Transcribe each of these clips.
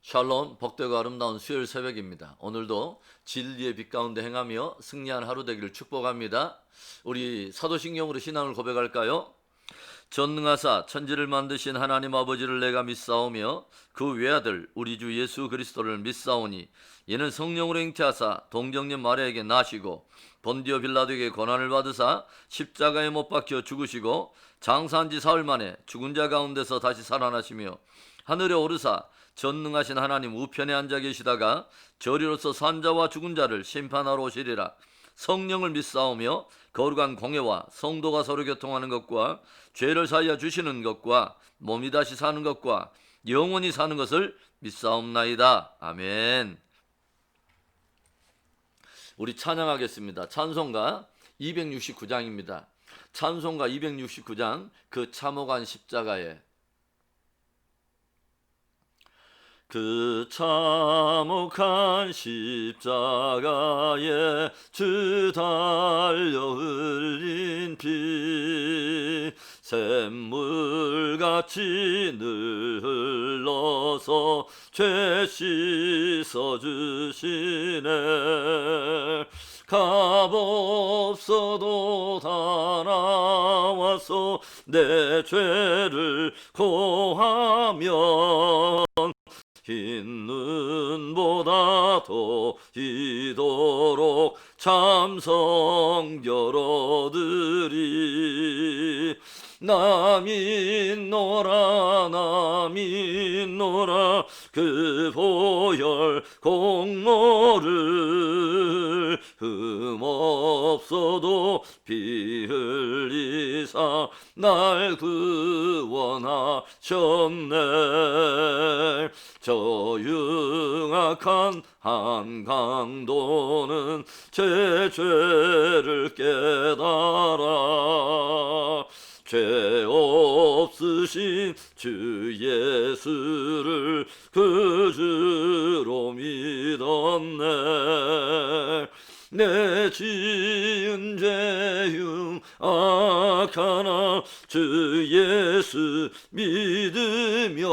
샬롬, 복되고 아름다운 수요일 새벽입니다. 오늘도 진리의 빛 가운데 행하며 승리한 하루 되기를 축복합니다. 우리 사도신경으로 신앙을 고백할까요? 전능하사 천지를 만드신 하나님 아버지를 내가 믿사오며 그 외아들 우리 주 예수 그리스도를 믿사오니 이는 성령으로 잉태하사 동정녀 마리아에게 나시고 본디오 빌라도에게 고난을 받으사 십자가에 못 박혀 죽으시고 장사한 지 사흘 만에 죽은 자 가운데서 다시 살아나시며 하늘에 오르사 전능하신 하나님 우편에 앉아 계시다가 저리로서 산자와 죽은 자를 심판하러 오시리라. 성령을 믿사오며 거룩한 공예와 성도가 서로 교통하는 것과 죄를 사하여 주시는 것과 몸이 다시 사는 것과 영원히 사는 것을 믿사옵나이다. 아멘. 우리 찬양하겠습니다. 찬송가 269장입니다. 찬송가 269장 그 참혹한 십자가에 그 참혹한 십자가에 주 달려 흘린 피 샘물같이 늘 흘러서 죄 씻어주시네. 값없어도 다 나와서 내 죄를 고하며 흰 눈보다 더 이도록 참성 여러들이 나 믿노라 나 믿노라 그 보혈 공로를 흠없어도 피 흘리사 날 구원하셨네. 저 흉악한 한강도는 제 죄를 깨달아 죄 없으신 주 예수를 그 주로 믿었네. 내 지은 죄 흉악하나 주 예수 믿으면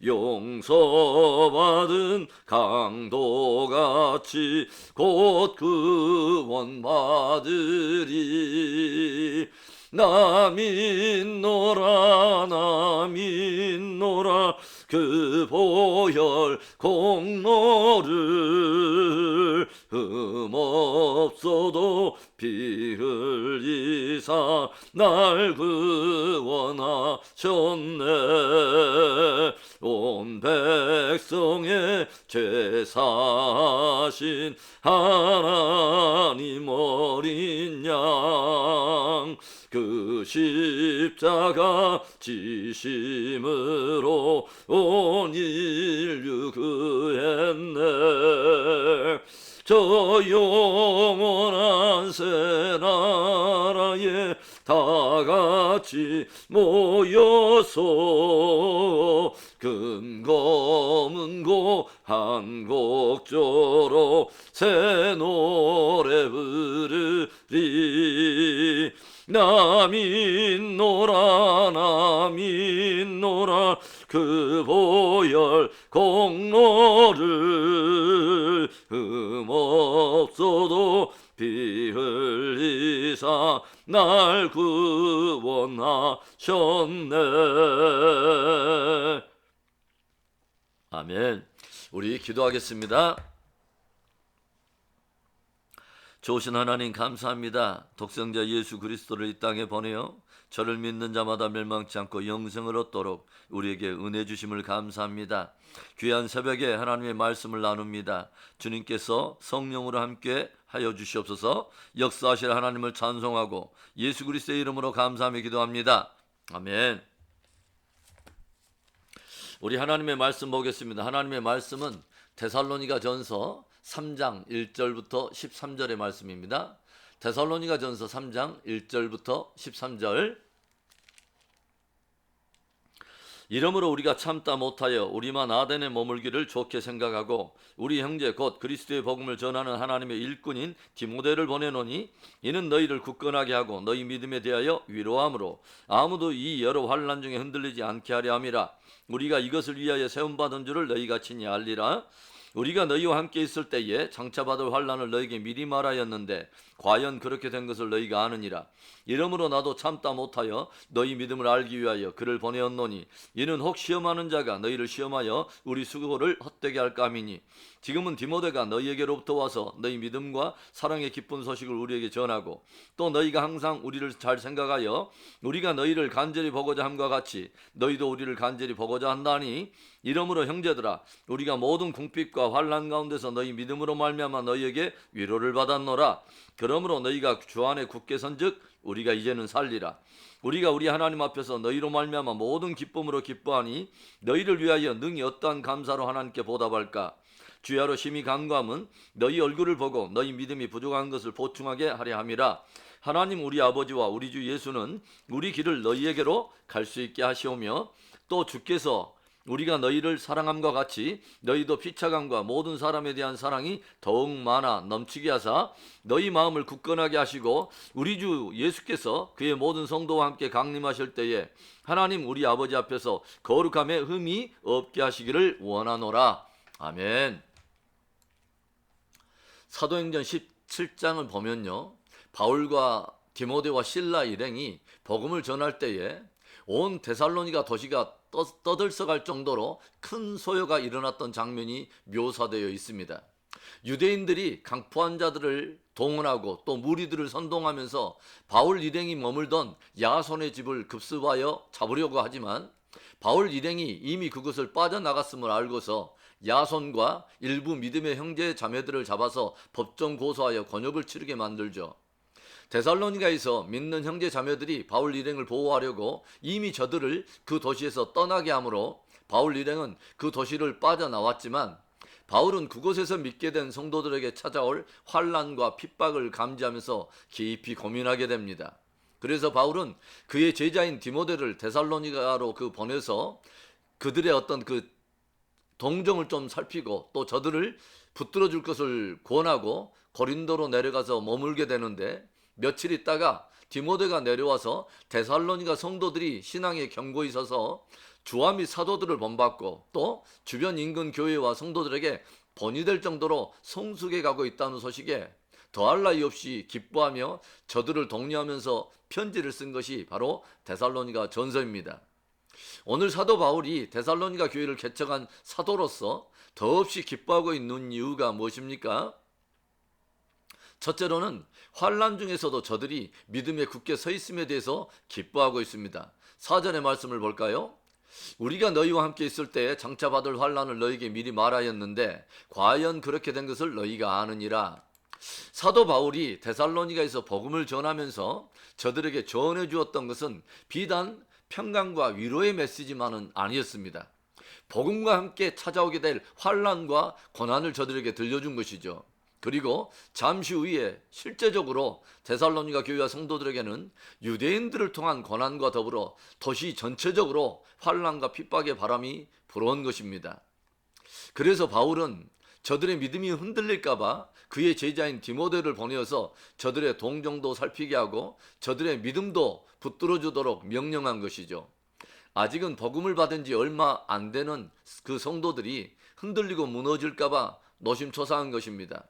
용서받은 강도같이 곧 구원받으리. 나 믿노라 나 믿노라 그 보혈 공로를 흠없어도 피 흘리사 날 구원하셨네. 온 백성의 죄 사신 하나님 어린 양 그 십자가 지심으로 온 인류 구했네. 저 영원한 새 나라에 다 같이 모여서 금검은고 한 곡조로 새 노래 부르리. 나 믿노라 나 믿노라 그 보혈 공로를 흠없어도 피 흘리사 날 구원하셨네. 아멘. 우리 기도하겠습니다. 좋으신 하나님 감사합니다. 독생자 예수 그리스도를 이 땅에 보내어 저를 믿는 자마다 멸망치 않고 영생을 얻도록 우리에게 은혜 주심을 감사합니다. 귀한 새벽에 하나님의 말씀을 나눕니다. 주님께서 성령으로 함께 하여 주시옵소서. 역사하실 하나님을 찬송하고 예수 그리스도의 이름으로 감사하며 기도합니다. 아멘. 우리 하나님의 말씀 보겠습니다. 하나님의 말씀은 데살로니가 전서 3장 1절부터 13절의 말씀입니다. 데살로니가 전서 3장 1절부터 13절. 이러므로 우리가 참다 못하여 우리만 아덴에 머물기를 좋게 생각하고 우리 형제 곧 그리스도의 복음을 전하는 하나님의 일꾼인 디모데를 보내노니 이는 너희를 굳건하게 하고 너희 믿음에 대하여 위로함으로 아무도 이 여러 환난 중에 흔들리지 않게 하려 함이라. 우리가 이것을 위하여 세움받은 줄을 너희가 친히 알리라. 우리가 너희와 함께 있을 때에 장차 받을 환난을 너희에게 미리 말하였는데 과연 그렇게 된 것을 너희가 아느니라. 이러므로 나도 참다 못하여 너희 믿음을 알기 위하여 그를 보내었노니 이는 혹 시험하는 자가 너희를 시험하여 우리 수고를 헛되게 할까 함이니 지금은 디모데가 너희에게로부터 와서 너희 믿음과 사랑의 기쁜 소식을 우리에게 전하고 또 너희가 항상 우리를 잘 생각하여 우리가 너희를 간절히 보고자 함과 같이 너희도 우리를 간절히 보고자 한다니 이러므로 형제들아 우리가 모든 궁핍과 환난 가운데서 너희 믿음으로 말미암아 너희에게 위로를 받았노라. 그러므로 너희가 주 안에 굳게 선즉 우리가 이제는 살리라. 우리가 우리 하나님 앞에서 너희로 말미암아 모든 기쁨으로 기뻐하니 너희를 위하여 능히 어떠한 감사로 하나님께 보답할까. 주야로 심히 간구함은 너희 얼굴을 보고 너희 믿음이 부족한 것을 보충하게 하려 함이라. 하나님 우리 아버지와 우리 주 예수는 우리 길을 너희에게로 갈 수 있게 하시오며 또 주께서 우리가 너희를 사랑함과 같이 너희도 피차감과 모든 사람에 대한 사랑이 더욱 많아 넘치게 하사 너희 마음을 굳건하게 하시고 우리 주 예수께서 그의 모든 성도와 함께 강림하실 때에 하나님 우리 아버지 앞에서 거룩함에 흠이 없게 하시기를 원하노라. 아멘. 사도행전 17장을 보면요, 바울과 디모데와 실라 일행이 복음을 전할 때에 온 데살로니가 도시가 떠들썩할 정도로 큰 소요가 일어났던 장면이 묘사되어 있습니다. 유대인들이 강포한 자들을 동원하고 또 무리들을 선동하면서 바울 일행이 머물던 야손의 집을 급습하여 잡으려고 하지만 바울 일행이 이미 그곳을 빠져나갔음을 알고서 야손과 일부 믿음의 형제 자매들을 잡아서 법정 고소하여 권역을 치르게 만들죠. 데살로니가에서 믿는 형제 자매들이 바울 일행을 보호하려고 이미 저들을 그 도시에서 떠나게 하므로 바울 일행은 그 도시를 빠져나왔지만 바울은 그곳에서 믿게 된 성도들에게 찾아올 환난과 핍박을 감지하면서 깊이 고민하게 됩니다. 그래서 바울은 그의 제자인 디모데를 데살로니가로 보내서 그들의 어떤 동정을 좀 살피고 또 저들을 붙들어 줄 것을 권하고 고린도로 내려가서 머물게 되는데 며칠 있다가 디모데가 내려와서 데살로니가 성도들이 신앙에 견고히 서서 주와 및 사도들을 본받고 또 주변 인근 교회와 성도들에게 본이 될 정도로 성숙해 가고 있다는 소식에 더할 나위 없이 기뻐하며 저들을 독려하면서 편지를 쓴 것이 바로 데살로니가 전서입니다. 오늘 사도 바울이 데살로니가 교회를 개척한 사도로서 더없이 기뻐하고 있는 이유가 무엇입니까? 첫째로는 환난 중에서도 저들이 믿음에 굳게 서 있음에 대해서 기뻐하고 있습니다. 4절의 말씀을 볼까요? 우리가 너희와 함께 있을 때 장차 받을 환난을 너희에게 미리 말하였는데 과연 그렇게 된 것을 너희가 아느니라. 사도 바울이 데살로니가에서 복음을 전하면서 저들에게 전해 주었던 것은 비단 평강과 위로의 메시지만은 아니었습니다. 복음과 함께 찾아오게 될 환난과 고난을 저들에게 들려준 것이죠. 그리고 잠시 후에 실제적으로 데살로니가 교회와 성도들에게는 유대인들을 통한 고난과 더불어 도시 전체적으로 환난과 핍박의 바람이 불어온 것입니다. 그래서 바울은 저들의 믿음이 흔들릴까봐 그의 제자인 디모데를 보내어서 저들의 동정도 살피게 하고 저들의 믿음도 붙들어주도록 명령한 것이죠. 아직은 복음을 받은 지 얼마 안 되는 그 성도들이 흔들리고 무너질까봐 노심초사한 것입니다.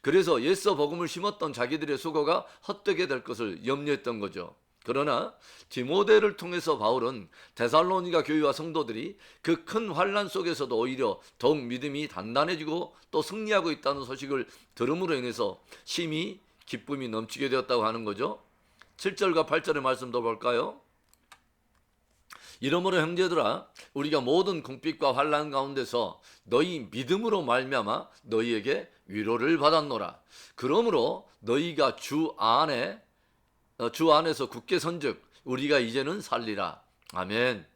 그래서 옛서 복음을 심었던 자기들의 수고가 헛되게 될 것을 염려했던 거죠. 그러나 디모데를 통해서 바울은 데살로니가 교회와 성도들이 그 큰 환난 속에서도 오히려 더욱 믿음이 단단해지고 또 승리하고 있다는 소식을 들음으로 인해서 심히 기쁨이 넘치게 되었다고 하는 거죠. 7절과 8절의 말씀도 볼까요? 이러므로 형제들아 우리가 모든 궁핍과 환난 가운데서 너희 믿음으로 말미암아 너희에게 위로를 받았노라. 그러므로 너희가 주 안에서 굳게 선즉 우리가 이제는 살리라. 아멘.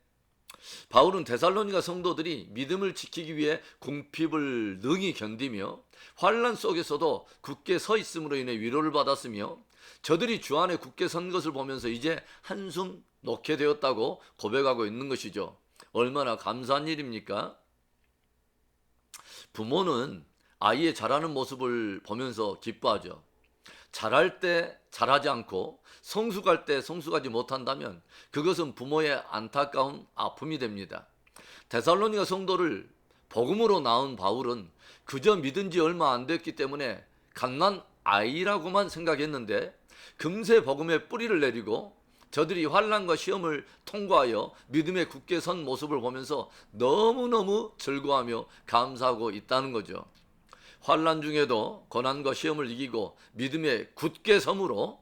바울은 데살로니가 성도들이 믿음을 지키기 위해 궁핍을 능히 견디며 환난 속에서도 굳게 서 있음으로 인해 위로를 받았으며 저들이 주 안에 굳게 선 것을 보면서 이제 한숨 놓게 되었다고 고백하고 있는 것이죠. 얼마나 감사한 일입니까? 부모는 아이의 자라는 모습을 보면서 기뻐하죠. 잘할 때 잘하지 않고 성숙할 때 성숙하지 못한다면 그것은 부모의 안타까운 아픔이 됩니다. 데살로니가 성도를 복음으로 낳은 바울은 그저 믿은 지 얼마 안 됐기 때문에 갓난 아이라고만 생각했는데 금세 복음의 뿌리를 내리고 저들이 환난과 시험을 통과하여 믿음에 굳게 선 모습을 보면서 너무너무 즐거워하며 감사하고 있다는 거죠. 환난 중에도 고난과 시험을 이기고 믿음에 굳게 섬으로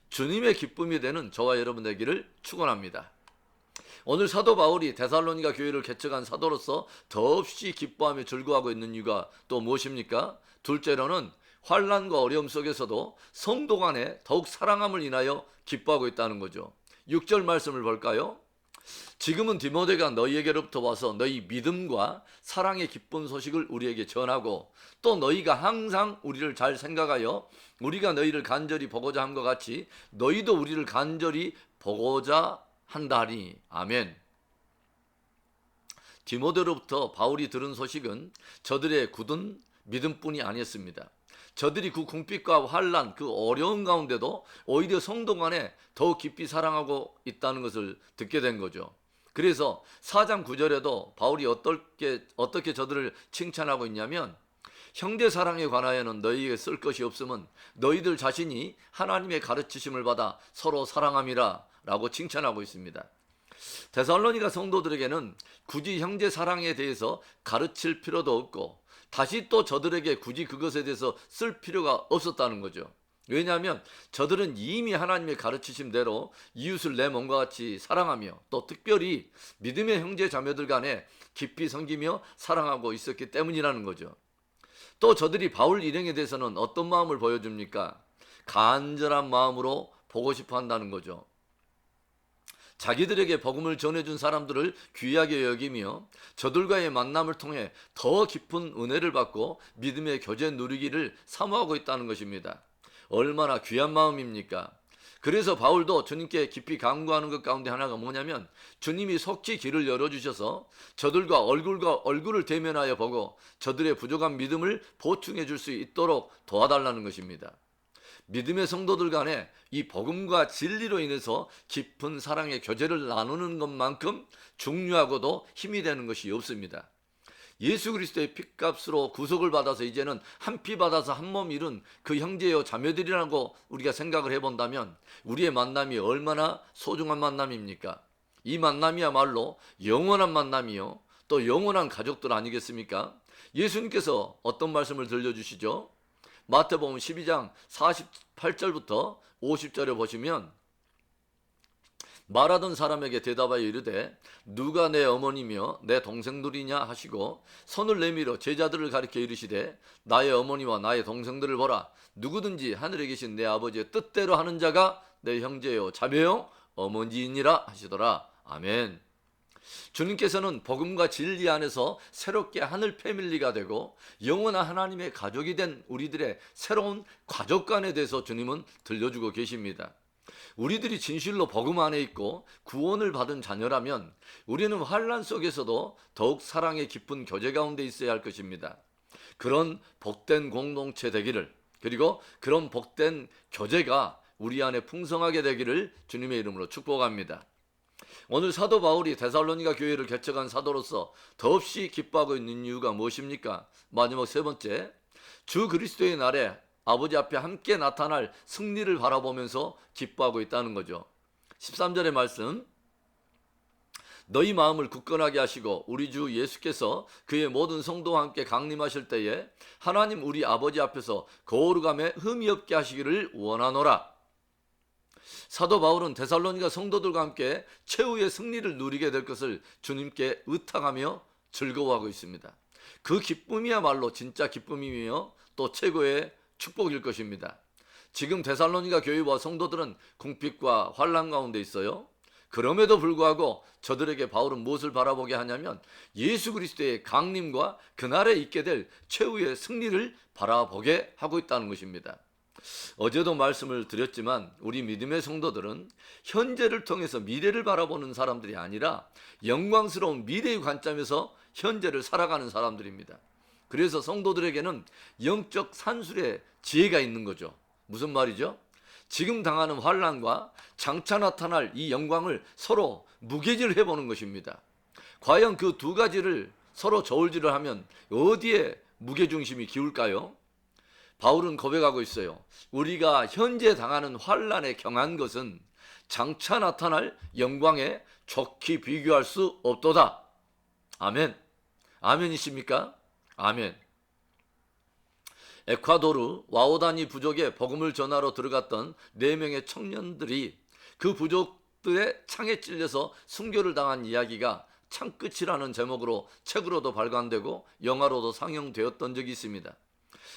주님의 기쁨이 되는 저와 여러분 되기를 축원합니다. 오늘 사도 바울이 데살로니가 교회를 개척한 사도로서 더없이 기뻐하며 즐거워하고 있는 이유가 또 무엇입니까? 둘째로는 환난과 어려움 속에서도 성도 간에 더욱 사랑함을 인하여 기뻐하고 있다는 거죠. 6절 말씀을 볼까요? 지금은 디모데가 너희에게로부터 와서 너희 믿음과 사랑의 기쁜 소식을 우리에게 전하고 또 너희가 항상 우리를 잘 생각하여 우리가 너희를 간절히 보고자 한 것 같이 너희도 우리를 간절히 보고자 한다니. 아멘. 디모데로부터 바울이 들은 소식은 저들의 굳은 믿음뿐이 아니었습니다. 저들이 그 궁핍과 환난, 그 어려운 가운데도 오히려 성도 간에 더욱 깊이 사랑하고 있다는 것을 듣게 된 거죠. 그래서 4장 9절에도 바울이 어떻게 저들을 칭찬하고 있냐면 형제 사랑에 관하여는 너희에게 쓸 것이 없음은 너희들 자신이 하나님의 가르치심을 받아 서로 사랑함이라 라고 칭찬하고 있습니다. 데살로니가 성도들에게는 굳이 형제 사랑에 대해서 가르칠 필요도 없고 다시 또 저들에게 굳이 그것에 대해서 쓸 필요가 없었다는 거죠. 왜냐하면 저들은 이미 하나님의 가르치심대로 이웃을 내 몸과 같이 사랑하며 또 특별히 믿음의 형제 자매들 간에 깊이 섬기며 사랑하고 있었기 때문이라는 거죠. 또 저들이 바울 일행에 대해서는 어떤 마음을 보여줍니까? 간절한 마음으로 보고 싶어 한다는 거죠. 자기들에게 복음을 전해준 사람들을 귀하게 여기며 저들과의 만남을 통해 더 깊은 은혜를 받고 믿음의 교제 누리기를 사모하고 있다는 것입니다. 얼마나 귀한 마음입니까? 그래서 바울도 주님께 깊이 간구하는 것 가운데 하나가 뭐냐면 주님이 속히 길을 열어주셔서 저들과 얼굴을 대면하여 보고 저들의 부족한 믿음을 보충해 줄 수 있도록 도와달라는 것입니다. 믿음의 성도들 간에 이 복음과 진리로 인해서 깊은 사랑의 교제를 나누는 것만큼 중요하고도 힘이 되는 것이 없습니다. 예수 그리스도의 핏값으로 구속을 받아서 이제는 한 피 받아서 한 몸 이룬 그 형제요 자매들이라고 우리가 생각을 해본다면 우리의 만남이 얼마나 소중한 만남입니까? 이 만남이야말로 영원한 만남이요 또 영원한 가족들 아니겠습니까? 예수님께서 어떤 말씀을 들려주시죠? 마태복음 12장 48절부터 50절에 보시면 말하던 사람에게 대답하여 이르되 누가 내 어머니며 내 동생들이냐 하시고 손을 내밀어 제자들을 가리켜 이르시되 나의 어머니와 나의 동생들을 보라. 누구든지 하늘에 계신 내 아버지의 뜻대로 하는 자가 내 형제요 자매요 어머니이니라 하시더라. 아멘. 주님께서는 복음과 진리 안에서 새롭게 하늘 패밀리가 되고 영원한 하나님의 가족이 된 우리들의 새로운 가족관에 대해서 주님은 들려주고 계십니다. 우리들이 진실로 복음 안에 있고 구원을 받은 자녀라면 우리는 환난 속에서도 더욱 사랑의 깊은 교제 가운데 있어야 할 것입니다. 그런 복된 공동체 되기를, 그리고 그런 복된 교제가 우리 안에 풍성하게 되기를 주님의 이름으로 축복합니다. 오늘 사도 바울이 데살로니가 교회를 개척한 사도로서 더없이 기뻐하고 있는 이유가 무엇입니까? 마지막 세 번째, 주 그리스도의 날에 아버지 앞에 함께 나타날 승리를 바라보면서 기뻐하고 있다는 거죠. 13절의 말씀, 너희 마음을 굳건하게 하시고 우리 주 예수께서 그의 모든 성도와 함께 강림하실 때에 하나님 우리 아버지 앞에서 거룩함에 흠이 없게 하시기를 원하노라. 사도 바울은 데살로니가 성도들과 함께 최후의 승리를 누리게 될 것을 주님께 의탁하며 즐거워하고 있습니다. 그 기쁨이야말로 진짜 기쁨이며 또 최고의 축복일 것입니다. 지금 데살로니가 교회와 성도들은 궁핍과 환난 가운데 있어요. 그럼에도 불구하고 저들에게 바울은 무엇을 바라보게 하냐면 예수 그리스도의 강림과 그날에 있게 될 최후의 승리를 바라보게 하고 있다는 것입니다. 어제도 말씀을 드렸지만 우리 믿음의 성도들은 현재를 통해서 미래를 바라보는 사람들이 아니라 영광스러운 미래의 관점에서 현재를 살아가는 사람들입니다. 그래서 성도들에게는 영적 산술의 지혜가 있는 거죠. 무슨 말이죠? 지금 당하는 환난과 장차 나타날 이 영광을 서로 무게질을 해보는 것입니다. 과연 그 두 가지를 서로 저울질을 하면 어디에 무게중심이 기울까요? 바울은 고백하고 있어요. 우리가 현재 당하는 환난에 경한 것은 장차 나타날 영광에 좋게 비교할 수 없도다. 아멘. 아멘이십니까? 아멘. 에콰도르 와오다니 부족에 복음을 전하러 들어갔던 4명의 청년들이 그 부족들의 창에 찔려서 순교를 당한 이야기가 창끝이라는 제목으로 책으로도 발간되고 영화로도 상영되었던 적이 있습니다.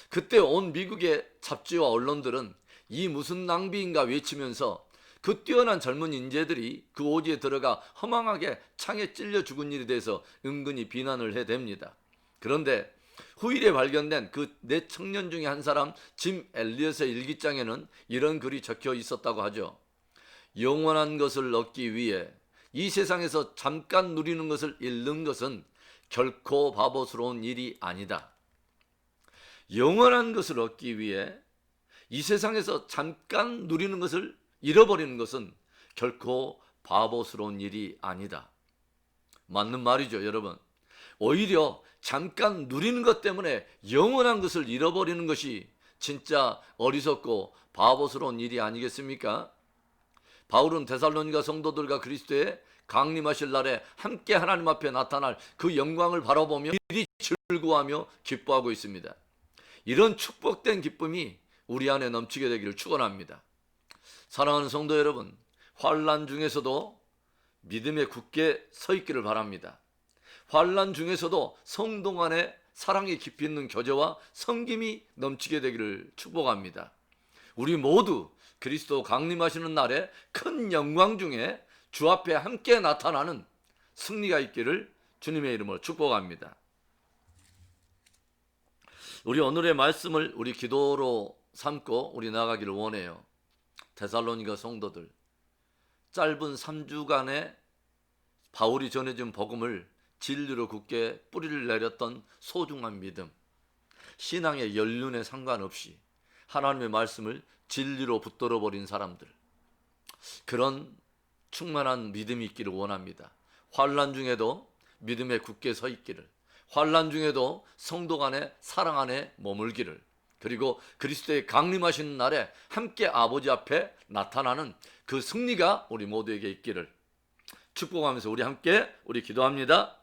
그때 온 미국의 잡지와 언론들은 이 무슨 낭비인가 외치면서 그 뛰어난 젊은 인재들이 그 오지에 들어가 허망하게 창에 찔려 죽은 일에 대해서 은근히 비난을 해댑니다. 그런데 후일에 발견된 그 4청년 중에 한 사람 짐 엘리엇의 일기장에는 이런 글이 적혀 있었다고 하죠. 영원한 것을 얻기 위해 이 세상에서 잠깐 누리는 것을 잃는 것은 결코 바보스러운 일이 아니다. 영원한 것을 얻기 위해 이 세상에서 잠깐 누리는 것을 잃어버리는 것은 결코 바보스러운 일이 아니다. 맞는 말이죠, 여러분. 오히려 잠깐 누리는 것 때문에 영원한 것을 잃어버리는 것이 진짜 어리석고 바보스러운 일이 아니겠습니까? 바울은 데살로니가 성도들과 그리스도의 강림하실 날에 함께 하나님 앞에 나타날 그 영광을 바라보며 일이 즐거워하며 기뻐하고 있습니다. 이런 축복된 기쁨이 우리 안에 넘치게 되기를 축원합니다. 사랑하는 성도 여러분, 환난 중에서도 믿음에 굳게 서 있기를 바랍니다. 환난 중에서도 성도 간의 사랑이 깊이 있는 교제와 섬김이 넘치게 되기를 축복합니다. 우리 모두 그리스도 강림하시는 날에 큰 영광 중에 주 앞에 함께 나타나는 승리가 있기를 주님의 이름으로 축복합니다. 우리 오늘의 말씀을 우리 기도로 삼고 우리 나가기를 원해요. 데살로니가 성도들, 짧은 3주간의 바울이 전해준 복음을 진리로 굳게 뿌리를 내렸던 소중한 믿음, 신앙의 연륜에 상관없이 하나님의 말씀을 진리로 붙들어 버린 사람들, 그런 충만한 믿음이 있기를 원합니다. 환난 중에도 믿음에 굳게 서 있기를, 환난 중에도 성도 간의 사랑 안에 머물기를, 그리고 그리스도의 강림하시는 날에 함께 아버지 앞에 나타나는 그 승리가 우리 모두에게 있기를 축복하면서 우리 함께 기도합니다.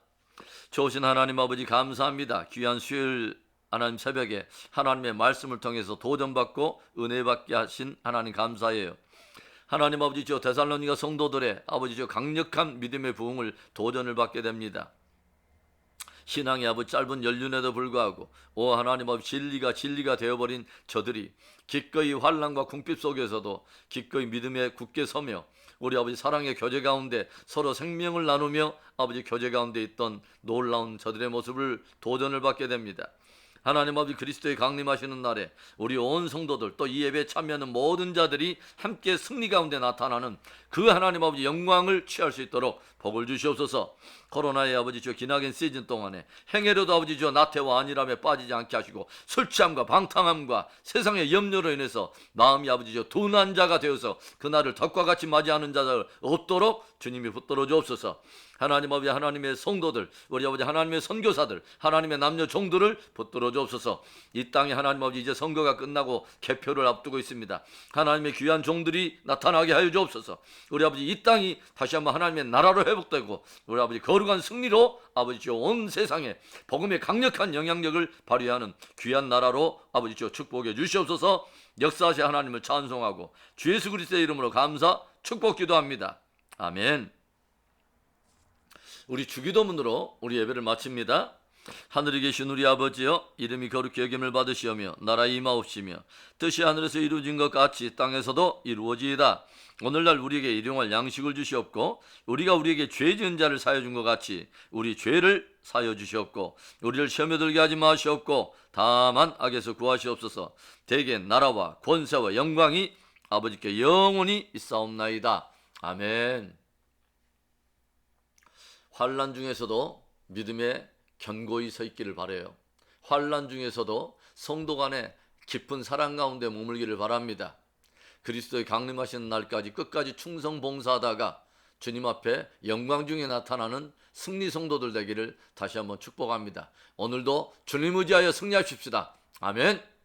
좋으신 하나님 아버지 감사합니다. 귀한 수요일 하나님 새벽에 하나님의 말씀을 통해서 도전받고 은혜받게 하신 하나님 감사해요. 하나님 아버지 저 데살로니가 성도들의 아버지 저 강력한 믿음의 부흥을 도전을 받게 됩니다. 신앙의 아버지 짧은 연륜에도 불구하고 오 하나님 아버지 진리가 되어버린 저들이 기꺼이 환난과 궁핍 속에서도 기꺼이 믿음에 굳게 서며 우리 아버지 사랑의 교제 가운데 서로 생명을 나누며 아버지 교제 가운데 있던 놀라운 저들의 모습을 도전을 받게 됩니다. 하나님 아버지 그리스도의 강림하시는 날에 우리 온 성도들 또 이 예배에 참여하는 모든 자들이 함께 승리 가운데 나타나는 그 하나님 아버지 영광을 취할 수 있도록 복을 주시옵소서. 코로나의 아버지 저 기나긴 시즌 동안에 행여라도 아버지 저 나태와 안일함에 빠지지 않게 하시고 술 취함과 방탕함과 세상의 염려로 인해서 마음이 아버지 저 둔한 자가 되어서 그날을 덕과 같이 맞이하는 자들 없도록 주님이 붙들어 주옵소서. 하나님 아버지 하나님의 성도들 우리 아버지 하나님의 선교사들 하나님의 남녀 종들을 붙들어 주옵소서. 이 땅에 하나님 아버지 이제 선거가 끝나고 개표를 앞두고 있습니다. 하나님의 귀한 종들이 나타나게 하여 주옵소서. 우리 아버지 이 땅이 다시 한번 하나님의 나라로 회복되고 우리 아버지 거룩한 승리로 아버지 온 세상에 복음의 강력한 영향력을 발휘하는 귀한 나라로 아버지 축복해 주시옵소서. 역사하신 하나님을 찬송하고 주 예수 그리스도의 이름으로 감사 축복 기도합니다. 아멘. 우리 주기도문으로 우리 예배를 마칩니다. 하늘에 계신 우리 아버지여, 이름이 거룩히 여김을 받으시오며 나라 임하옵시며 뜻이 하늘에서 이루어진 것 같이 땅에서도 이루어지이다. 오늘날 우리에게 일용할 양식을 주시옵고 우리가 우리에게 죄 지은 자를 사여 준 것 같이 우리 죄를 사여 주시옵고 우리를 시험에 들게 하지 마시옵고 다만 악에서 구하시옵소서. 대개 나라와 권세와 영광이 아버지께 영원히 있사옵나이다. 아멘. 환난 중에서도 믿음에 견고히 서 있기를 바라요. 환난 중에서도 성도 간의 깊은 사랑 가운데 머물기를 바랍니다. 그리스도의 강림하시는 날까지 끝까지 충성 봉사하다가 주님 앞에 영광 중에 나타나는 승리 성도들 되기를 다시 한번 축복합니다. 오늘도 주님 의지하여 승리하십시다. 아멘.